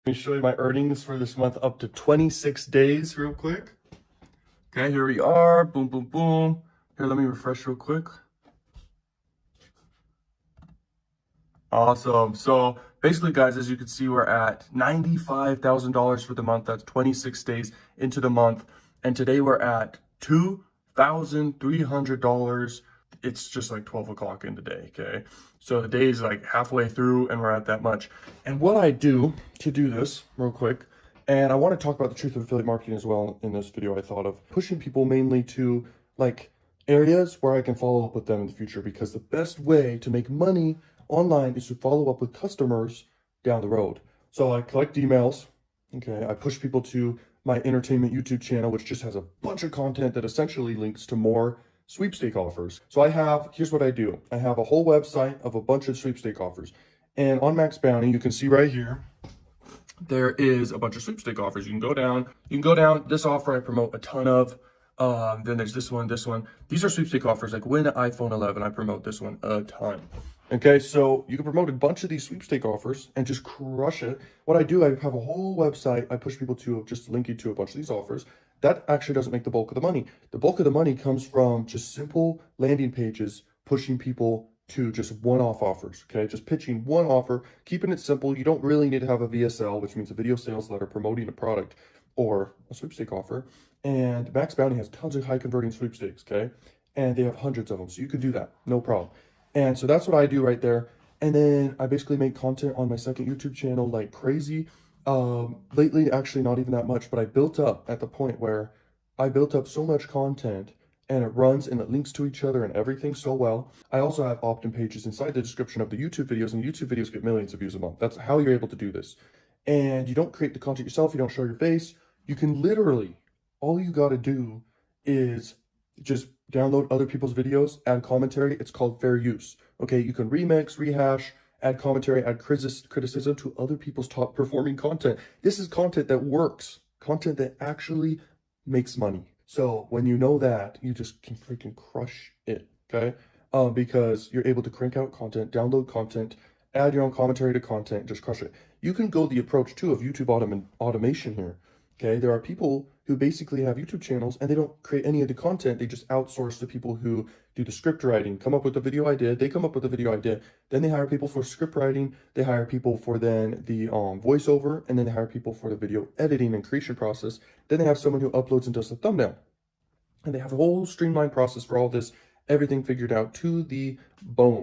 Let me show you my earnings for this month up to 26 days real quick. Okay, here we are. Boom, boom, boom. Here, let me refresh real quick. Awesome. So basically, guys, as you can see, we're at $95,000 for the month. That's 26 days into the month. And today we're at $2,300. It's just like 12 o'clock in the day, okay? So the day is like halfway through and we're at that much. And what I do to do this real quick, and I want to talk about the truth of affiliate marketing as well in this video. I thought of pushing people mainly to like areas where I can follow up with them in the future, because the best way to make money online is to follow up with customers down the road. So I collect emails, okay? I push people to my entertainment YouTube channel, which just has a bunch of content that essentially links to more sweepstake offers. So here's what I do. I have a whole website of a bunch of sweepstake offers. And on Max Bounty, you can see right here, there is a bunch of sweepstake offers. You can go down, this offer I promote a ton of. Then there's this one. These are sweepstake offers, like win an iPhone 11. I promote this one a ton. Okay, so you can promote a bunch of these sweepstake offers and just crush it. What I do, I have a whole website I push people to, just linking to a bunch of these offers. That actually doesn't make the bulk of the money. The bulk of the money comes from just simple landing pages pushing people to just one-off offers, okay? Just pitching one offer, keeping it simple. You don't really need to have a VSL, which means a video sales letter promoting a product or a sweepstake offer. And Max Bounty has tons of high converting sweepstakes, okay? And they have hundreds of them, so you can do that, no problem. And so that's what I do right there. And then I basically make content on my second YouTube channel like crazy. Lately, actually not even that much, but I built up at the point where I built up so much content and it runs and it links to each other and everything so well. I also have opt-in pages inside the description of the YouTube videos, and YouTube videos get millions of views a month. That's how you're able to do this. And you don't create the content yourself. You don't show your face. You can literally, all you got to do is just download other people's videos, add commentary. It's called fair use. Okay, you can remix, rehash, add commentary, add criticism to other people's top performing content. This is content that works, content that actually makes money. So when you know that, you just can freaking crush it, okay? Because you're able to crank out content, download content, add your own commentary to content, just crush it. You can go the approach too of YouTube automation here. Okay, there are people who basically have YouTube channels and they don't create any of the content. They just outsource to people who do the script writing, come up with the video idea. They come up with the video idea. Then they hire people for script writing. They hire people for then the voiceover, and then they hire people for the video editing and creation process. Then they have someone who uploads and does the thumbnail. And they have a whole streamlined process for all this, everything figured out to the bone.